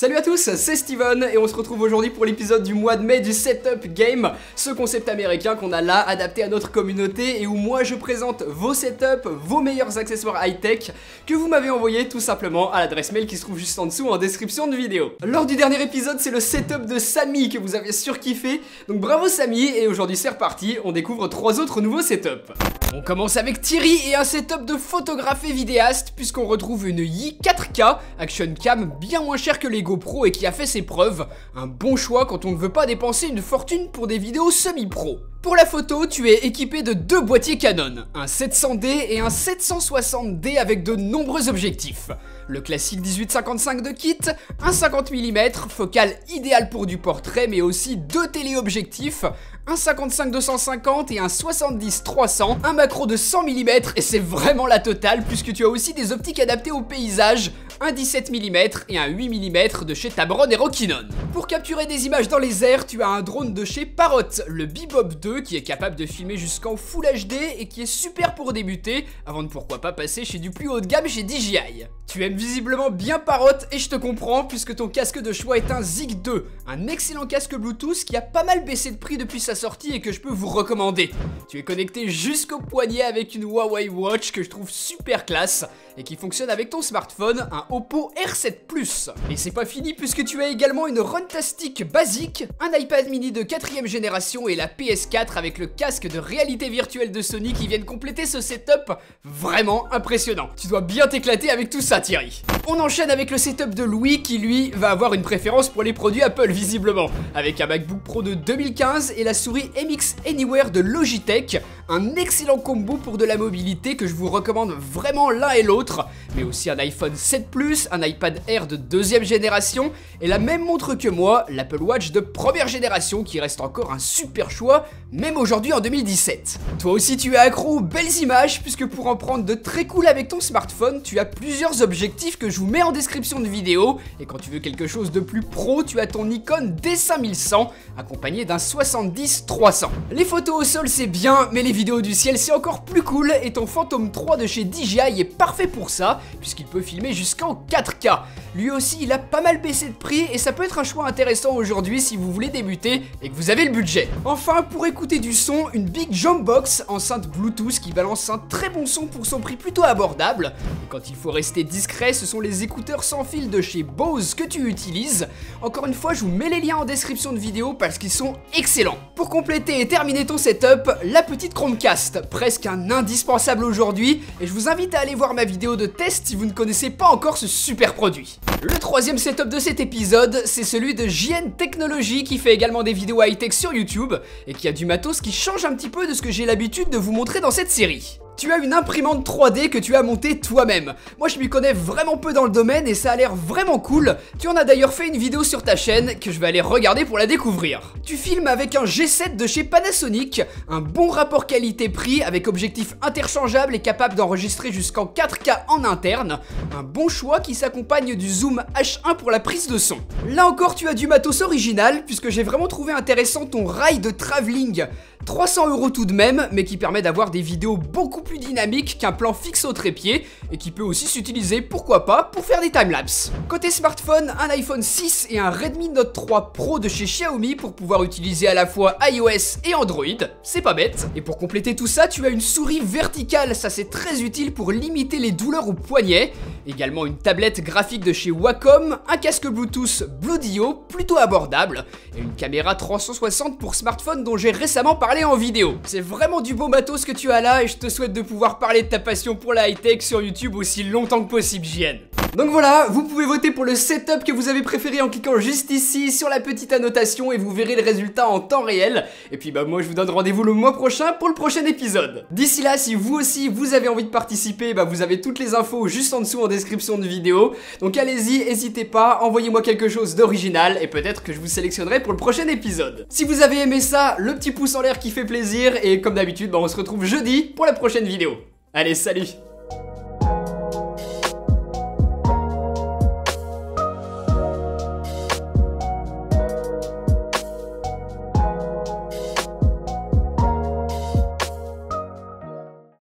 Salut à tous, c'est Steven et on se retrouve aujourd'hui pour l'épisode du mois de mai du Setup Game, ce concept américain qu'on a là adapté à notre communauté et où moi je présente vos setups, vos meilleurs accessoires high-tech que vous m'avez envoyé tout simplement à l'adresse mail qui se trouve juste en dessous en description de vidéo. Lors du dernier épisode, c'est le setup de Samy que vous avez surkiffé, donc bravo Samy, et aujourd'hui c'est reparti, on découvre 3 autres nouveaux setups. On commence avec Thierry et un setup de photographe et vidéaste puisqu'on retrouve une Yi 4K Action Cam bien moins cher que les GoPro et qui a fait ses preuves. Un bon choix quand on ne veut pas dépenser une fortune pour des vidéos semi-pro. Pour la photo, tu es équipé de 2 boîtiers Canon, un 700D et un 760D avec de nombreux objectifs. Le classique 18-55 de kit, un 50 mm, focale idéale pour du portrait mais aussi 2 téléobjectifs, un 55-250 et un 70-300, un macro de 100 mm et c'est vraiment la totale puisque tu as aussi des optiques adaptées au paysage, un 17 mm et un 8 mm de chez Tamron et Rokinon. Pour capturer des images dans les airs, tu as un drone de chez Parrot, le Bebop 2 qui est capable de filmer jusqu'en Full HD et qui est super pour débuter avant de pourquoi pas passer chez du plus haut de gamme chez DJI. Tu aimes visiblement bien Parrot et je te comprends puisque ton casque de choix est un Zig 2, un excellent casque Bluetooth qui a pas mal baissé de prix depuis sa sortie et que je peux vous recommander. Tu es connecté jusqu'au poignet avec une Huawei Watch que je trouve super classe et qui fonctionne avec ton smartphone, un Oppo R7 Plus. Et c'est pas fini puisque tu as également une Runtastic basique, un iPad mini de 4ème génération et la PS4 avec le casque de réalité virtuelle de Sony qui viennent compléter ce setup vraiment impressionnant. Tu dois bien t'éclater avec tout ça Thierry. On enchaîne avec le setup de Louis qui lui va avoir une préférence pour les produits Apple visiblement, avec un MacBook Pro de 2015 et la souris MX Anywhere de Logitech, un excellent combo pour de la mobilité que je vous recommande vraiment l'un et l'autre, mais aussi un iPhone 7 Plus, un iPad Air de 2ème génération et la même montre que moi, l'Apple Watch de 1ère génération qui reste encore un super choix, même aujourd'hui en 2017. Toi aussi tu es accro aux belles images puisque pour en prendre de très cool avec ton smartphone, tu as plusieurs objectifs que je vous mets en description de vidéo et quand tu veux quelque chose de plus pro, tu as ton Nikon D5100 accompagné d'un 70-300. Les photos au sol c'est bien, mais les vidéos du ciel c'est encore plus cool et ton Phantom 3 de chez DJI est parfait pour ça puisqu'il peut filmer jusqu'en 4K. Lui aussi il a pas mal baissé de prix et ça peut être un choix intéressant aujourd'hui si vous voulez débuter et que vous avez le budget. Enfin pour écouter du son, une Big Jump Box enceinte Bluetooth qui balance un très bon son pour son prix plutôt abordable. Et quand il faut rester discret, ce sont les écouteurs sans fil de chez Bose que tu utilises. Encore une fois je vous mets les liens en description de vidéo parce qu'ils sont excellents. Pour compléter et terminer ton setup, la petite Chromecast, presque un indispensable aujourd'hui et je vous invite à aller voir ma vidéo de test si vous ne connaissez pas encore ce super produit. Le 3ème setup de cet épisode, c'est celui de JN Technology qui fait également des vidéos high-tech sur YouTube et qui a du matos qui change un petit peu de ce que j'ai l'habitude de vous montrer dans cette série. Tu as une imprimante 3D que tu as montée toi-même. Moi je m'y connais vraiment peu dans le domaine et ça a l'air vraiment cool. Tu en as d'ailleurs fait une vidéo sur ta chaîne que je vais aller regarder pour la découvrir. Tu filmes avec un G7 de chez Panasonic, un bon rapport qualité-prix avec objectif interchangeable et capable d'enregistrer jusqu'en 4K en interne. Un bon choix qui s'accompagne du zoom H1 pour la prise de son. Là encore tu as du matos original puisque j'ai vraiment trouvé intéressant ton rail de travelling. 300 € tout de même, mais qui permet d'avoir des vidéos beaucoup plus dynamiques qu'un plan fixe au trépied et qui peut aussi s'utiliser, pourquoi pas, pour faire des timelapses. Côté smartphone, un iPhone 6 et un Redmi Note 3 Pro de chez Xiaomi pour pouvoir utiliser à la fois iOS et Android, c'est pas bête. Et pour compléter tout ça, tu as une souris verticale, ça c'est très utile pour limiter les douleurs au poignet. Également une tablette graphique de chez Wacom, un casque Bluetooth Bluedio plutôt abordable et une caméra 360 pour smartphone dont j'ai récemment parlé en vidéo. C'est vraiment du beau matos que tu as là et je te souhaite de pouvoir parler de ta passion pour la high-tech sur YouTube aussi longtemps que possible, JN. Donc voilà, vous pouvez voter pour le setup que vous avez préféré en cliquant juste ici sur la petite annotation et vous verrez le résultat en temps réel. Et puis bah moi je vous donne rendez-vous le mois prochain pour le prochain épisode. D'ici là, si vous aussi vous avez envie de participer, bah vous avez toutes les infos juste en dessous en description de vidéo. Donc allez-y, n'hésitez pas, envoyez-moi quelque chose d'original et peut-être que je vous sélectionnerai pour le prochain épisode. Si vous avez aimé ça, le petit pouce en l'air qui fait plaisir et comme d'habitude, bah on se retrouve jeudi pour la prochaine vidéo. Allez, salut!